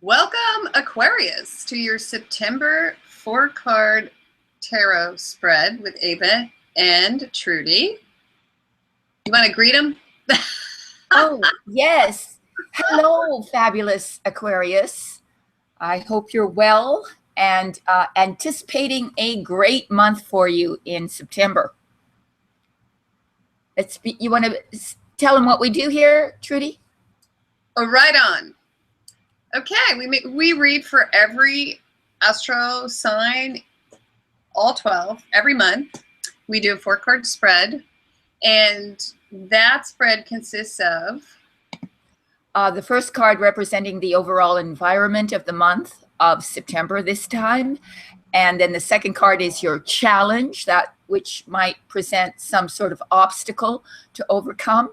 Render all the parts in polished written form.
Welcome, Aquarius, to your September 4-card tarot spread with Ava and Trudy. You want to greet them? Oh, yes. Hello, fabulous Aquarius. I hope you're well and anticipating a great month for you in September. You want to tell them what we do here, Trudy? Oh, right on. Okay, we read for every astro sign, all 12, every month. We do a 4-card spread, and that spread consists of the first card representing the overall environment of the month of September this time. And then the second card is your challenge, that which might present some sort of obstacle to overcome.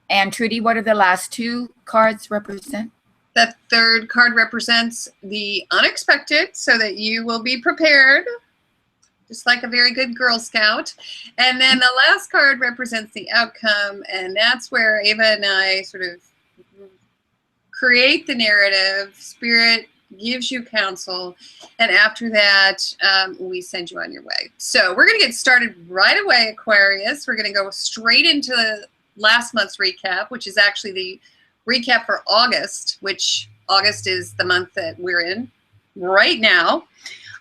And Trudy, what are the last two cards represent? That third card represents the unexpected, so that you will be prepared, just like a very good Girl Scout. And then the last card represents the outcome, and that's where Ava and I sort of create the narrative. Spirit gives you counsel, and after that, we send you on your way. So we're going to get started right away, Aquarius. We're going to go straight into last month's recap, which is actually the recap for August, which August is the month that we're in right now.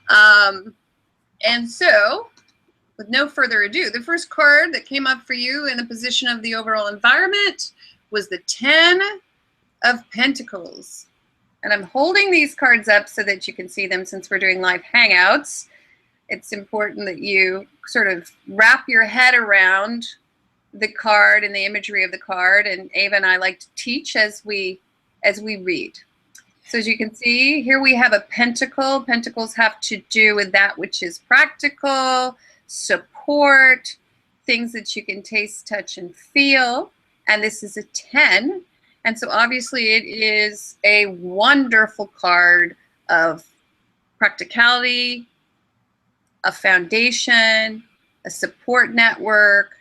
And so, with no further ado, the first card that came up for you in the position of the overall environment was the 10 of Pentacles. And I'm holding these cards up so that you can see them since we're doing live hangouts. It's important that you sort of wrap your head around the card and the imagery of the card, and Ava and I like to teach as we read. So as you can see, here we have a pentacle. Pentacles have to do with that which is practical, support, things that you can taste, touch, and feel. And this is a 10. And so obviously it is a wonderful card of practicality, a foundation, a support network.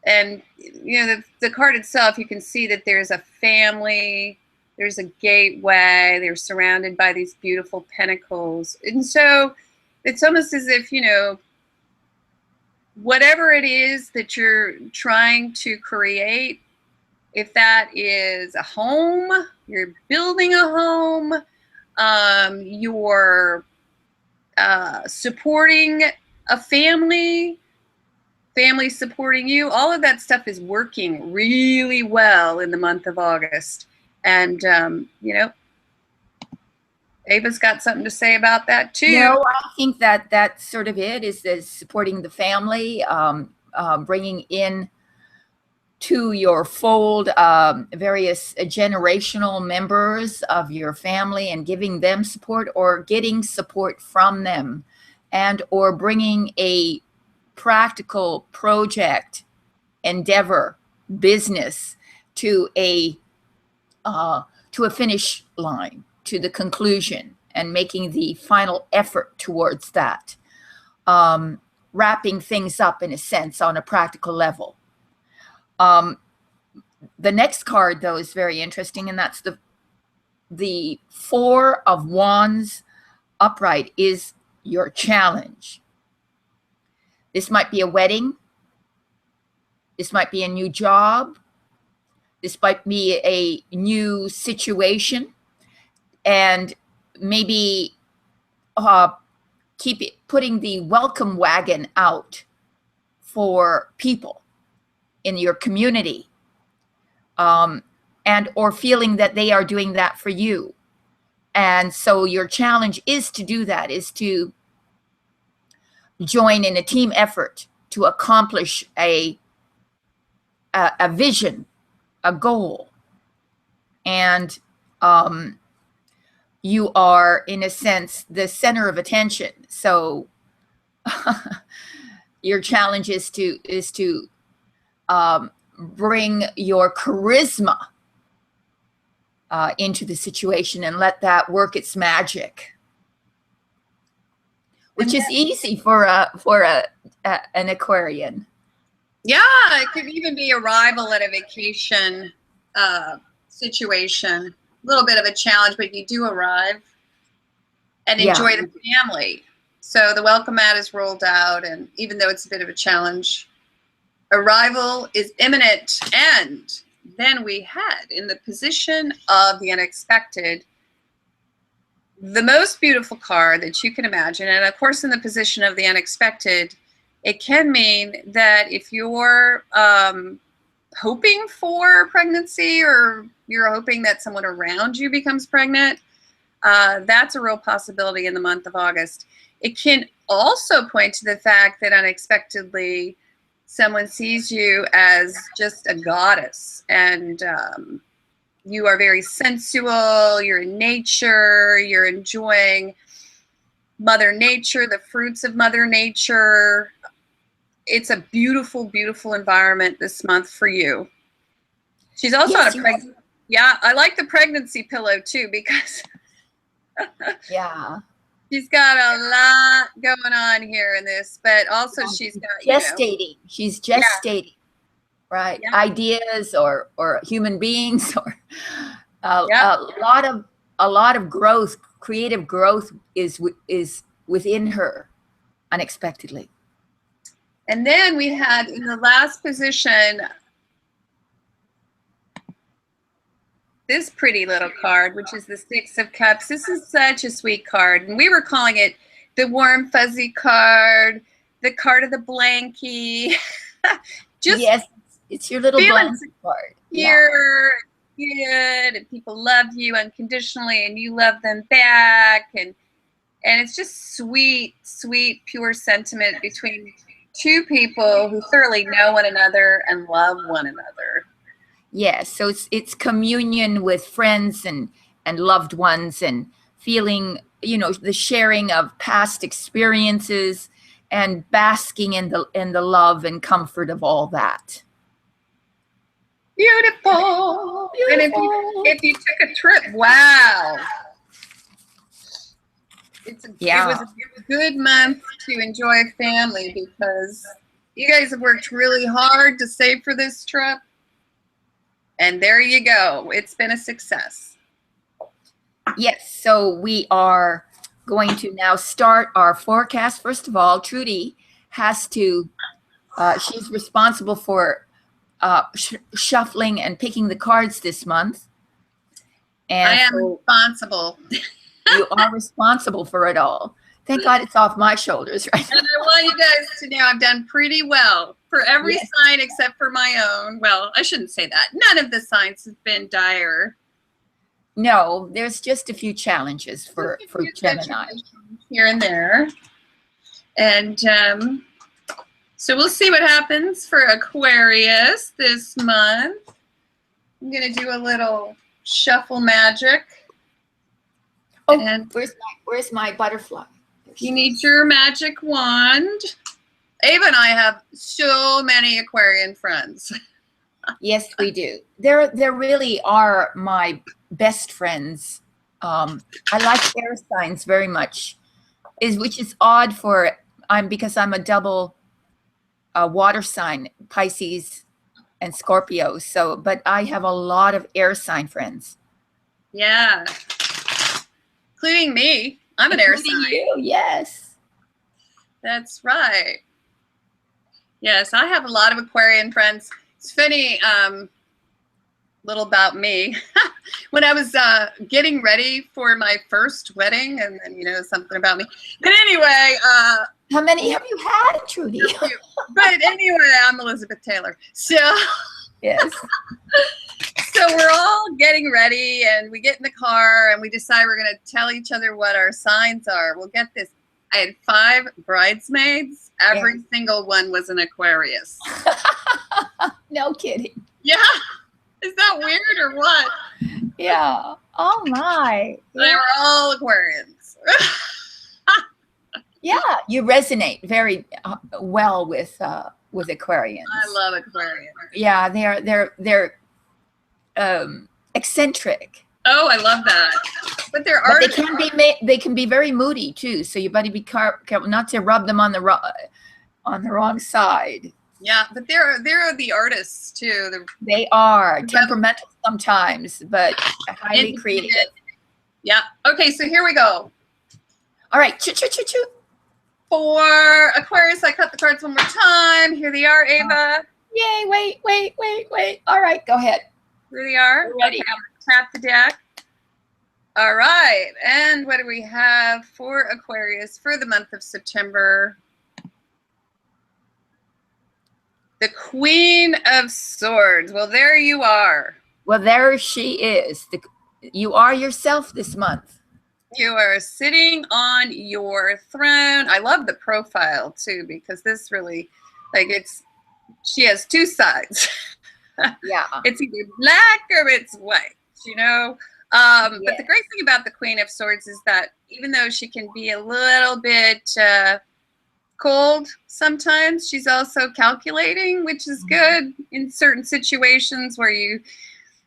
And, you know, the card itself, you can see that there's a family, there's a gateway, they're surrounded by these beautiful pentacles. And so it's almost as if, you know, whatever it is that you're trying to create, if that is a home, you're building a home, you're supporting a family supporting you, all of that stuff is working really well in the month of August. And, you know, Ava's got something to say about that too. No, I think that that's sort of it, is supporting the family, bringing in to your fold various generational members of your family and giving them support, or getting support from them, and or bringing a practical project, endeavor, business to a finish line, to the conclusion, and making the final effort towards that, wrapping things up in a sense on a practical level. The next card, though, is very interesting, and that's the 4 of Wands upright is your challenge. This might be a wedding. This might be a new job. This might be a new situation, and maybe putting the welcome wagon out for people in your community, and or feeling that they are doing that for you. And so your challenge is to do that, is to join in a team effort to accomplish a vision, a goal. And you are, in a sense, the center of attention. So your challenge is to bring your charisma into the situation and let that work its magic, which is easy for an Aquarian. Yeah, it could even be arrival at a vacation situation. little bit of a challenge, but you do arrive and enjoy the family. So the welcome mat is rolled out, and even though it's a bit of a challenge, arrival is imminent. And then we had, in the position of the unexpected, the most beautiful card that you can imagine. And of course, in the position of the unexpected, it can mean that if you're hoping for pregnancy, or you're hoping that someone around you becomes pregnant, that's a real possibility in the month of August. It can also point to the fact that unexpectedly someone sees you as just a goddess, and you are very sensual, you're in nature, you're enjoying Mother Nature, the fruits of Mother Nature. It's a beautiful, beautiful environment this month for you. She's also on a pregnancy. Yeah, I like the pregnancy pillow too, because yeah, she's got a lot going on here in this, but also she's got gestating. She's gestating, right? Yeah. Ideas or human beings, or a lot of growth, creative growth is within her unexpectedly. And then we had in the last position this pretty little card, which is the Six of Cups. This is such a sweet card, and we were calling it the warm fuzzy card, the card of the blankie. Just yes, it's your little blankie card. You're good, and people love you unconditionally, and you love them back, and it's just sweet, sweet, pure sentiment between two people who thoroughly know one another and love one another. Yes, so it's communion with friends and loved ones, and feeling, the sharing of past experiences and basking in the love and comfort of all that. Beautiful. And if you took a trip, wow. It was a good month to enjoy family, because you guys have worked really hard to save for this trip. And there you go. It's been a success. Yes. So we are going to now start our forecast. First of all, Trudy has to, she's responsible for shuffling and picking the cards this month. And I am responsible. You are responsible for it all. Thank God it's off my shoulders, right? And I want you guys to know I've done pretty well for every sign except for my own. Well, I shouldn't say that. None of the signs have been dire. No, there's just a few challenges for Gemini. Here and there. And so we'll see what happens for Aquarius this month. I'm going to do a little shuffle magic. Oh, and where's my butterfly? You need your magic wand. Ava and I have so many Aquarian friends. Yes, we do. There really are my best friends. I like air signs very much, which is odd because I'm a double water sign, Pisces and Scorpio. So, but I have a lot of air sign friends. Yeah. Including me. I'm an air sign. You, yes. That's right. Yes, I have a lot of Aquarian friends. It's funny, little about me. When I was getting ready for my first wedding, and then, something about me. But anyway. How many have you had, Trudy? But anyway, I'm Elizabeth Taylor. So. Yes. So we're all getting ready, and we get in the car, and we decide we're going to tell each other what our signs are. Well, get this. I had 5 bridesmaids. Every single one was an Aquarius. No kidding. Yeah. Is that weird or what? Yeah. Oh, my. They were all Aquarians. Yeah, you resonate very well with Aquarians. I love Aquarians. Yeah, they're eccentric. Oh, I love that. But they can be very moody too. So you better be careful not to rub them on the wrong side. Yeah, but they're the artists too. They are temperamental sometimes, but highly creative. Yeah. Okay, so here we go. All right. Choo, choo, choo, choo. For Aquarius, I cut the cards one more time. Here they are, Ava. Yay, wait. All right, go ahead. Here they are. We're ready. Okay, I'm going to tap the deck. All right, and what do we have for Aquarius for the month of September? The Queen of Swords. Well, there you are. Well, there she is. You are yourself this month. You are sitting on your throne. I love the profile too, because this really, like, she has two sides. Yeah. It's either black or it's white, you know? But the great thing about the Queen of Swords is that even though she can be a little bit cold sometimes, she's also calculating, which is good in certain situations where you,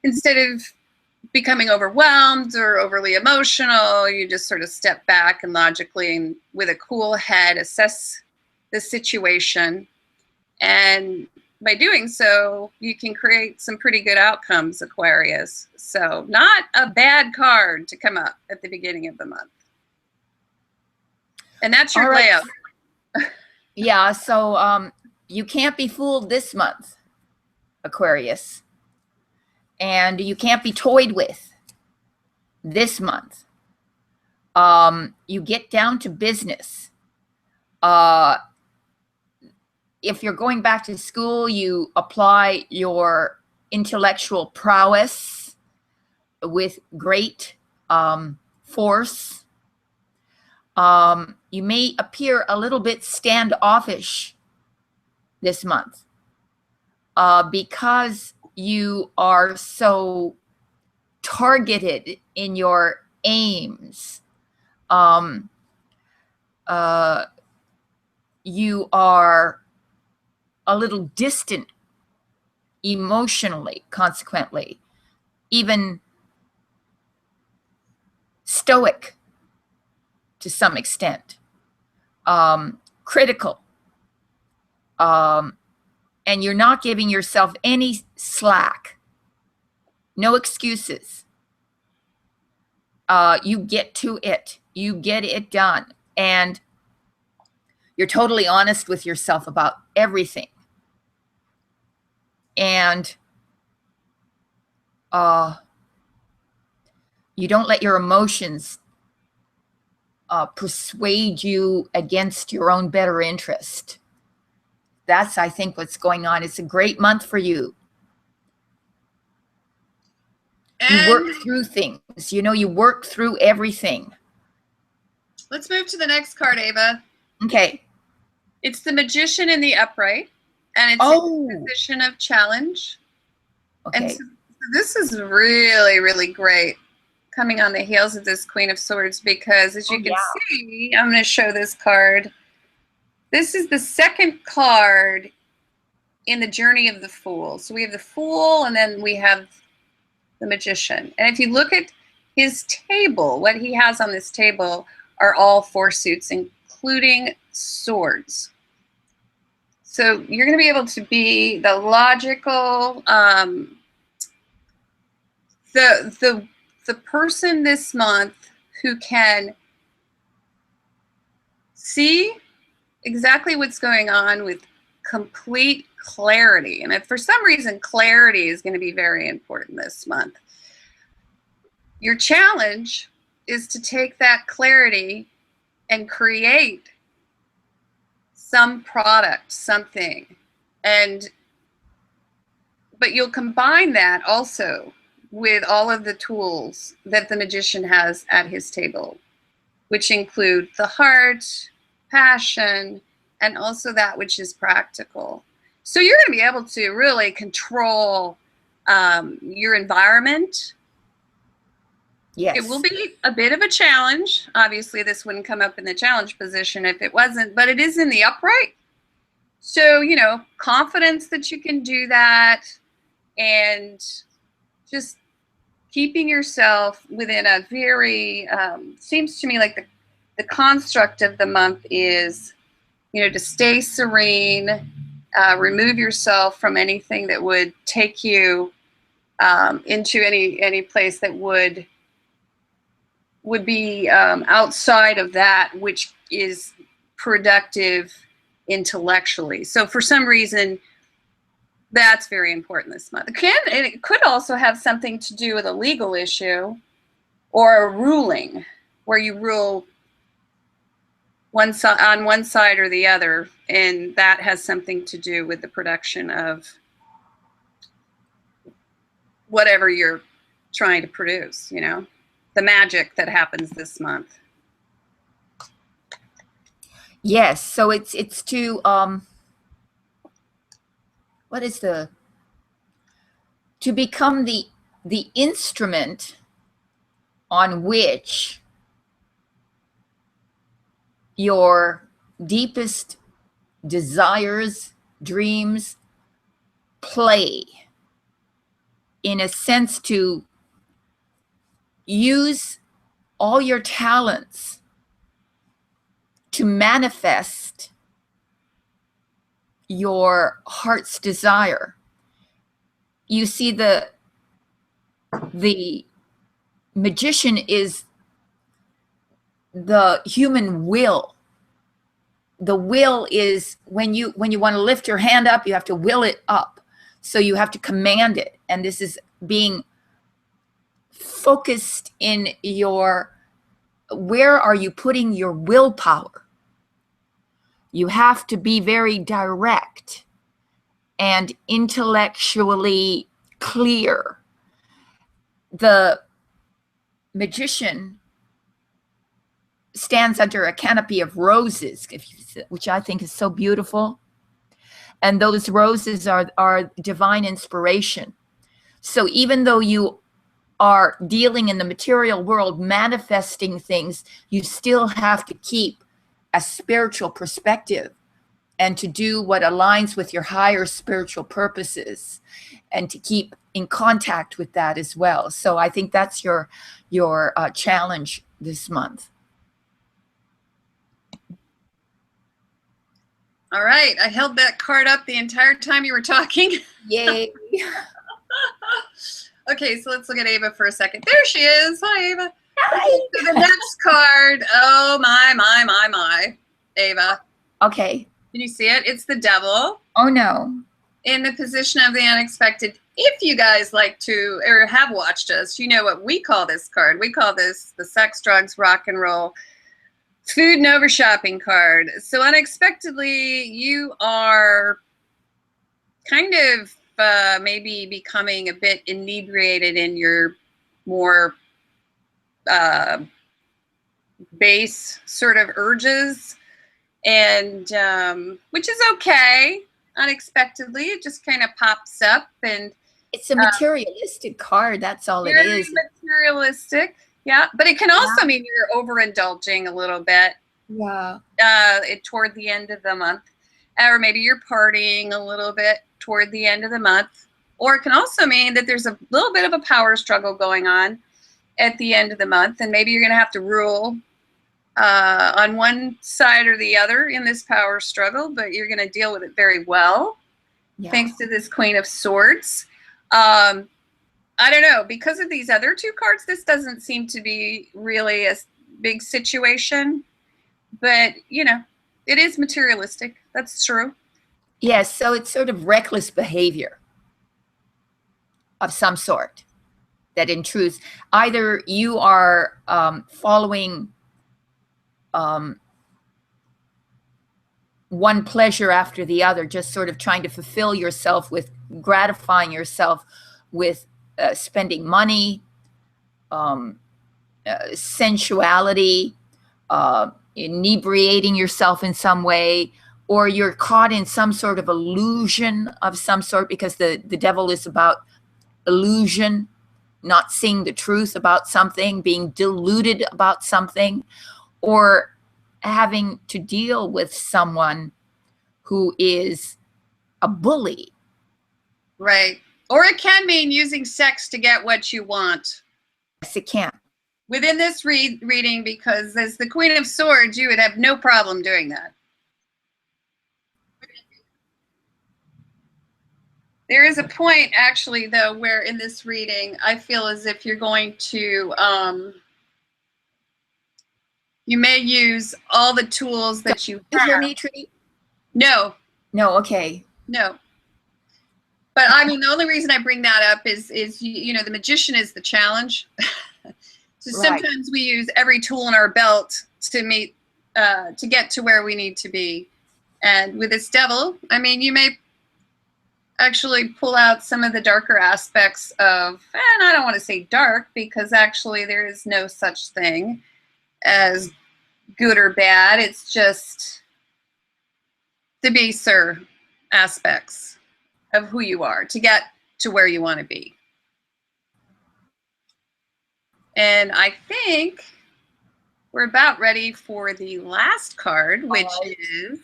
instead of becoming overwhelmed or overly emotional, you just sort of step back and logically and with a cool head assess the situation. And by doing so, you can create some pretty good outcomes, Aquarius. So not a bad card to come up at the beginning of the month. And that's your layout. Yeah, so you can't be fooled this month, Aquarius. And you can't be toyed with this month. You get down to business. If you're going back to school, you apply your intellectual prowess with great force. You may appear a little bit standoffish this month because you are so targeted in your aims. You are a little distant emotionally, consequently, even stoic to some extent, critical, and you're not giving yourself any slack, no excuses. You get to it, you get it done, and you're totally honest with yourself about everything. And you don't let your emotions persuade you against your own better interest. That's, I think, what's going on. It's a great month for you. You work through things. You know, you work through everything. Let's move to the next card, Ava. Okay. It's the Magician in the upright, and it's a position of challenge. Okay. And so this is really, really great coming on the heels of this Queen of Swords, because as you can see, I'm going to show this card. This is the second card in the Journey of the Fool. So we have the Fool, and then we have the Magician. And if you look at his table, what he has on this table are all four suits, including swords. So you're going to be able to be the logical, the person this month who can see exactly what's going on with complete clarity. And if for some reason clarity is going to be very important this month, your challenge is to take that clarity and create some product, something. But you'll combine that also with all of the tools that the Magician has at his table, which include the heart, passion, and also that which is practical. So you're going to be able to really control your environment. Yes. It will be a bit of a challenge. Obviously, this wouldn't come up in the challenge position if it wasn't, but it is in the upright. So, you know, confidence that you can do that, and just keeping yourself within a very, seems to me like the construct of the month is, you know, to stay serene remove yourself from anything that would take you into any place that would be outside of that which is productive intellectually. So for some reason, that's very important this month. It could also have something to do with a legal issue or a ruling where you rule on one side or the other, and that has something to do with the production of whatever you're trying to produce, you know, the magic that happens this month. Yes, so it's to what is to become the instrument on which your deepest desires, dreams play, in a sense to use all your talents to manifest your heart's desire. You see, the magician is the human will. The will is when you want to lift your hand up, you have to will it up. So you have to command it. And this is being focused in where are you putting your willpower? You have to be very direct and intellectually clear. The magician stands under a canopy of roses, which I think is so beautiful. And those roses are divine inspiration. So even though you are dealing in the material world, manifesting things, you still have to keep a spiritual perspective and to do what aligns with your higher spiritual purposes and to keep in contact with that as well. So I think that's your challenge this month. All right, I held that card up the entire time you were talking. Yay. Okay, so let's look at Ava for a second. There she is. Hi, Ava. Hi. So the next card, oh my, Ava. Okay. Can you see it? It's the devil. Oh no. In the position of the unexpected. If you guys like to or have watched us, you know what we call this card. We call this the sex, drugs, rock and roll, food and over shopping card. So unexpectedly, you are kind of maybe becoming a bit inebriated in your more base sort of urges, and which is okay. Unexpectedly, it just kind of pops up, and it's a materialistic card. That's all it is. Materialistic, yeah. But it can also mean you're overindulging a little bit. Yeah. Toward the end of the month, or maybe you're partying a little bit toward the end of the month, or it can also mean that there's a little bit of a power struggle going on at the end of the month, and maybe you're going to have to rule on one side or the other in this power struggle, but you're going to deal with it very well, thanks to this Queen of Swords. I don't know, because of these other two cards, this doesn't seem to be really a big situation, but you know, it is materialistic. That's true. Yes, so it's sort of reckless behavior of some sort that intrudes. Either you are following one pleasure after the other, just sort of trying to fulfill yourself with gratifying yourself with spending money, sensuality, inebriating yourself in some way, or you're caught in some sort of illusion of some sort, because the devil is about illusion, not seeing the truth about something, being deluded about something, or having to deal with someone who is a bully. Right. Or it can mean using sex to get what you want. Yes, it can. Within this reading, because as the Queen of Swords, you would have no problem doing that. There is a point, actually, though, where in this reading, I feel as if you're going to, you may use all the tools that you You have. hear me, Trudy? No, No, okay. no. But I mean, the only reason I bring that up is you know, the magician is the challenge. So Right. sometimes we use every tool in our belt to meet, to get to where we need to be. And with this devil, I mean, you may actually pull out some of the darker aspects of, and I don't want to say dark, because actually there is no such thing as good or bad. It's just the baser aspects of who you are to get to where you want to be. And I think we're about ready for the last card, which is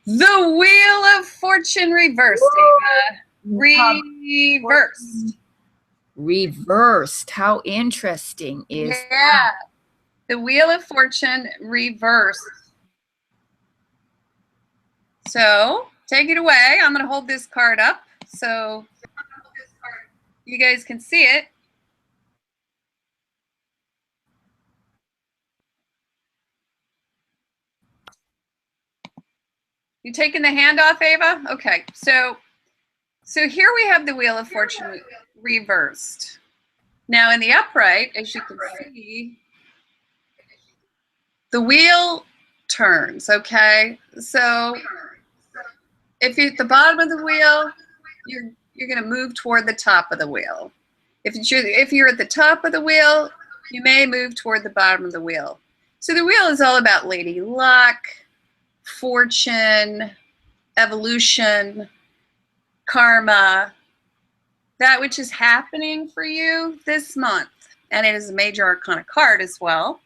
the Wheel of Fortune reversed, Ava. Reversed. Reversed. How interesting is that? The Wheel of Fortune reversed. So take it away. I'm going to hold this card up so you guys can see it. You taking the hand off, Ava? Okay. So here we have the Wheel of Fortune reversed. Now in the upright, as you can see, the wheel turns, okay? So if you're at the bottom of the wheel, you're going to move toward the top of the wheel. If you're at the top of the wheel, you may move toward the bottom of the wheel. So the wheel is all about lady luck, fortune, evolution, karma, that which is happening for you this month. And it is a major arcana card as well.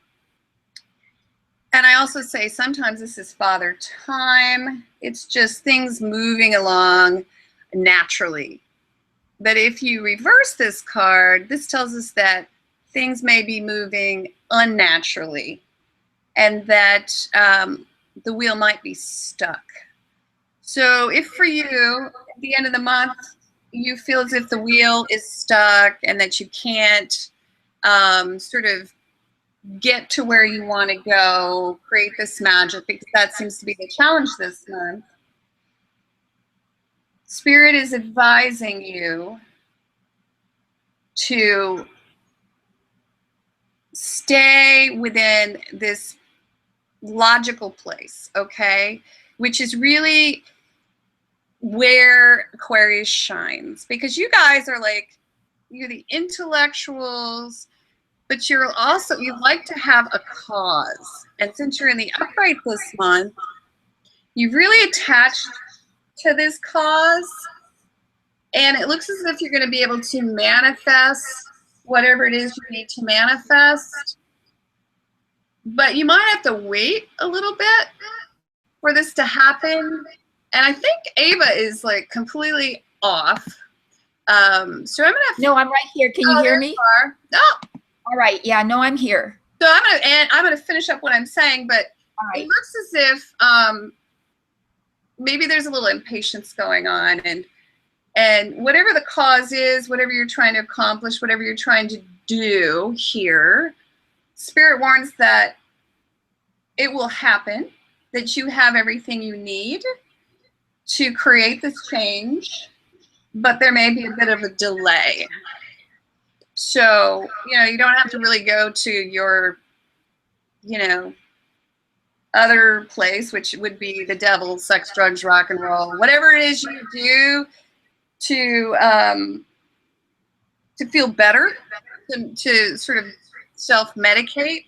And I also say sometimes this is Father Time. It's just things moving along naturally. But if you reverse this card, this tells us that things may be moving unnaturally and that the wheel might be stuck. So if for you, at the end of the month, you feel as if the wheel is stuck and that you can't sort of get to where you want to go, create this magic, because that seems to be the challenge this month. Spirit is advising you to stay within this logical place, okay? Which is really where Aquarius shines, because you guys are like, you're the intellectuals, but you're also, you like to have a cause. And since you're in the upright this month, you've really attached to this cause. And it looks as if you're going to be able to manifest whatever it is you need to manifest. But you might have to wait a little bit for this to happen. And I think Ava is like completely off. So I'm going to... No, I'm right here. Can you hear me? Oh, all right. Yeah, no, I'm here. so I'm gonna finish up what I'm saying, but it looks as if maybe there's a little impatience going on, and whatever the cause is, whatever you're trying to accomplish, whatever you're trying to do here, Spirit warns that it will happen, that you have everything you need to create this change, but there may be a bit of a delay. So, you know, you don't have to really go to your, you know, other place, which would be the devil, sex, drugs, rock and roll, whatever it is you do to feel better, to sort of self-medicate.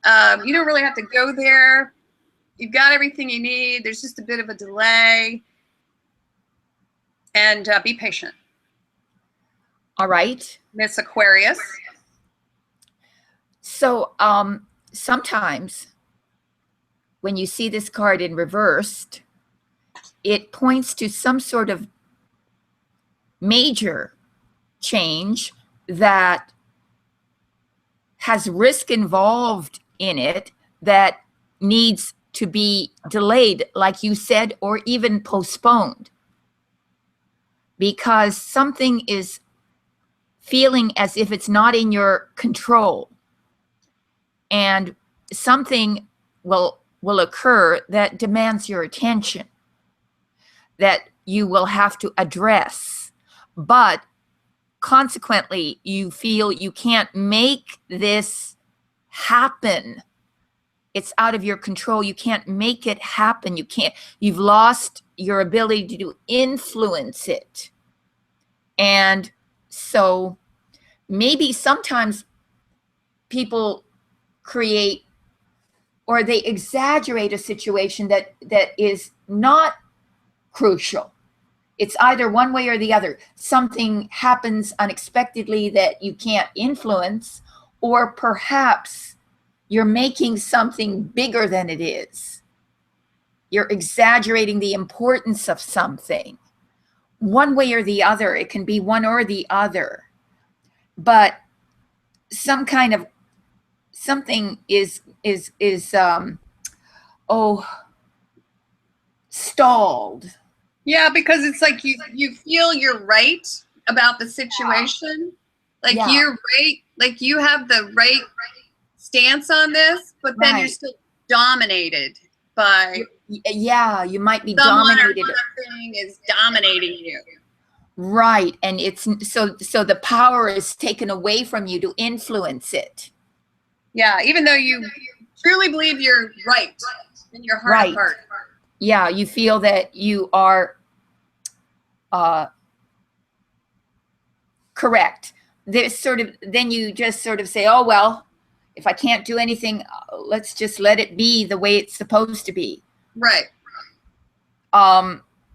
You don't really have to go there. You've got everything you need. There's just a bit of a delay. And be patient. All right. Miss Aquarius. So sometimes when you see this card in reversed, it points to some sort of major change that has risk involved in it that needs to be delayed, like you said, or even postponed. because something is feeling as if it's not in your control, and something will occur that demands your attention, that you will have to address, but consequently you feel you can't make this happen. It's out of your control. You can't make it happen. You've lost your ability to influence it. And so maybe sometimes people create, or they exaggerate a situation that is not crucial. It's either one way or the other. Something happens unexpectedly that you can't influence, or perhaps you're making something bigger than it is. You're exaggerating the importance of something. One way or the other. It can be one or the other. But something is stalled. Yeah, because it's like you feel you're right about the situation. Like you're right, like you have the right stance on this, but then you're still dominated by you might be someone dominated. or something is dominating you. Right. And it's so the power is taken away from you to influence it. Yeah, even though you truly believe you're right in your heart of heart. Yeah, you feel that you are correct. Then you just sort of say, oh, well, if I can't do anything, let's just let it be the way it's supposed to be. Right.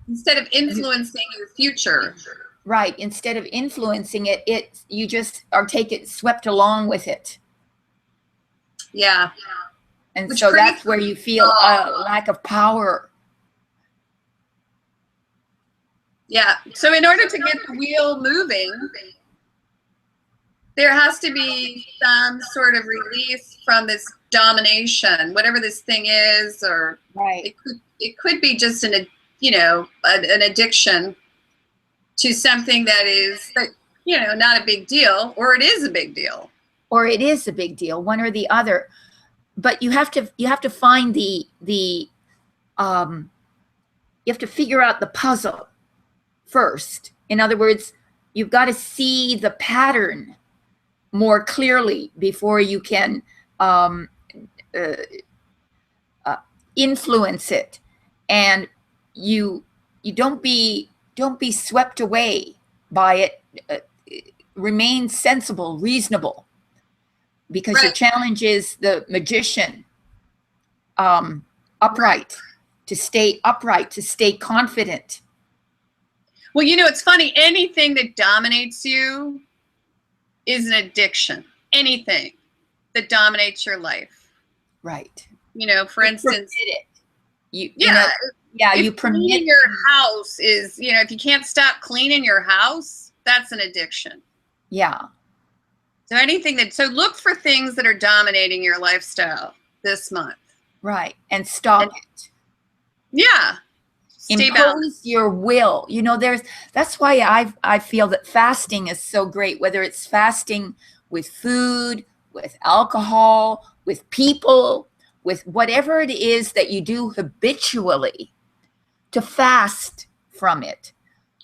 Instead of influencing your future. Right. Instead of influencing it, you just are swept along with it. Yeah. And so that's where you feel a lack of power. Yeah. So in order to get the wheel moving, there has to be some sort of release from this domination, whatever this thing is, or it could be just an addiction to something that is, not a big deal, or it is a big deal. Or it is a big deal, one or the other. But you have to find you have to figure out the puzzle first. In other words, you've got to see the pattern more clearly before you can influence it. And you don't be swept away by it. Remain sensible, reasonable, because your challenge is the magician, upright, to stay upright, to stay confident. Well, it's funny. Anything that dominates you is an addiction. Anything that dominates your life. Right. For instance, you permit. Cleaning your house is, if you can't stop cleaning your house, that's an addiction. Yeah. So look for things that are dominating your lifestyle this month. Right. And stop it. Yeah. Impose your will. That's why I feel that fasting is so great, whether it's fasting with food, with alcohol, with people, with whatever it is that you do habitually, to fast from it.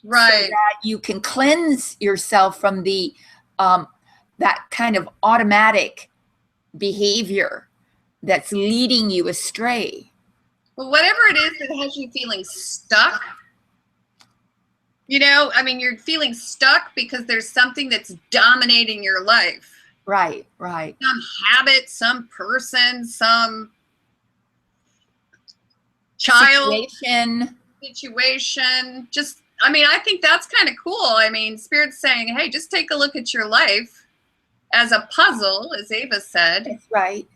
Right. So that you can cleanse yourself from the that kind of automatic behavior that's leading you astray. Well, whatever it is that has you feeling stuck, you're feeling stuck because there's something that's dominating your life. Right. Some habit, some person, some child situation. Just, I think that's kind of cool. Spirit's saying, hey, just take a look at your life as a puzzle, as Ava said. That's right.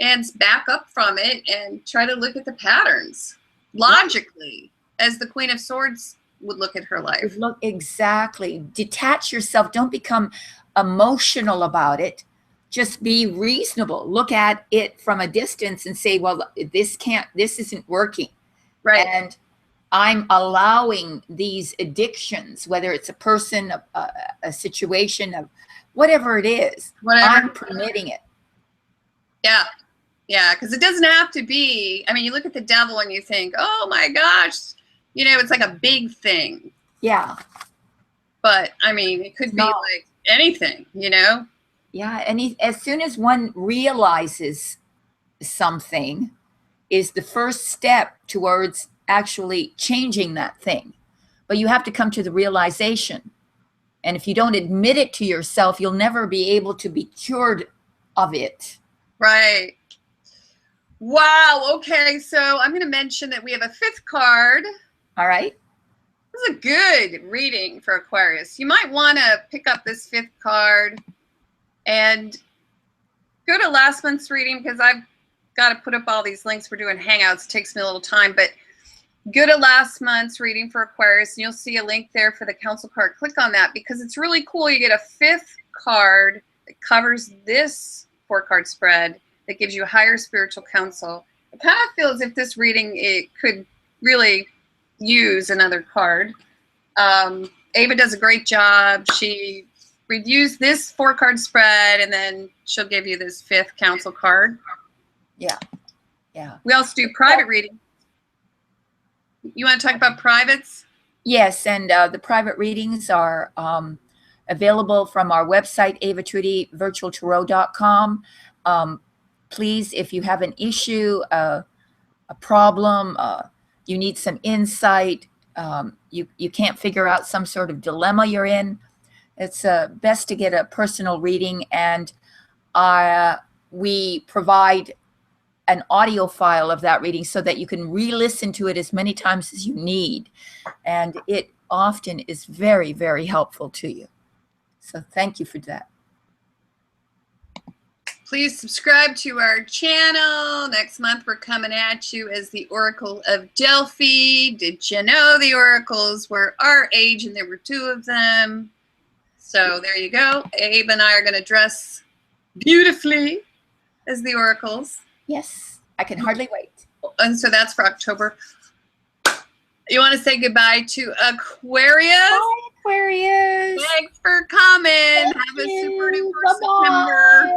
And back up from it and try to look at the patterns logically, as the Queen of Swords would look at her life. Exactly. Detach yourself. Don't become emotional about it. Just be reasonable. Look at it from a distance and say, well, this isn't working. Right. And I'm allowing these addictions, whether it's a person, a situation, of whatever it is, Whatever. I'm permitting it. Yeah. Yeah. Because it doesn't have to be. I mean, you look at the devil and you think, oh my gosh, you know, it's like a big thing. Yeah. But I mean, it could be like anything, you know? Yeah. And as soon as one realizes something, is the first step towards actually changing that thing. But you have to come to the realization. And if you don't admit it to yourself, you'll never be able to be cured of it. Right. Wow. Okay. So I'm going to mention that we have a 5th card. All right. This is a good reading for Aquarius. You might want to pick up this 5th card and go to last month's reading, because I've got to put up all these links. We're doing Hangouts. It takes me a little time, but go to last month's reading for Aquarius, and you'll see a link there for the council card. Click on that, because it's really cool. You get a 5th card that covers this 4-card spread that gives you higher spiritual counsel. I kind of feel as if this reading, it could really use another card. Ava does a great job. She reviews this 4-card spread, and then she'll give you this 5th council card. Yeah. Yeah. We also do private reading. You want to talk about privates? Yes. And the private readings are available from our website, avatrudyvirtualtarot.com. Please, if you have an issue, a problem, you need some insight, you can't figure out some sort of dilemma you're in, it's best to get a personal reading. And we provide an audio file of that reading so that you can re-listen to it as many times as you need. And it often is very, very helpful to you. So thank you for that. Please subscribe to our channel. Next month, we're coming at you as the Oracle of Delphi. Did you know the oracles were our age and there were 2 of them? So there you go. Abe and I are going to dress beautifully as the oracles. Yes, I can hardly wait. And so that's for October. You want to say goodbye to Aquarius? Bye, Aquarius. Thanks for coming. Have a super duper September.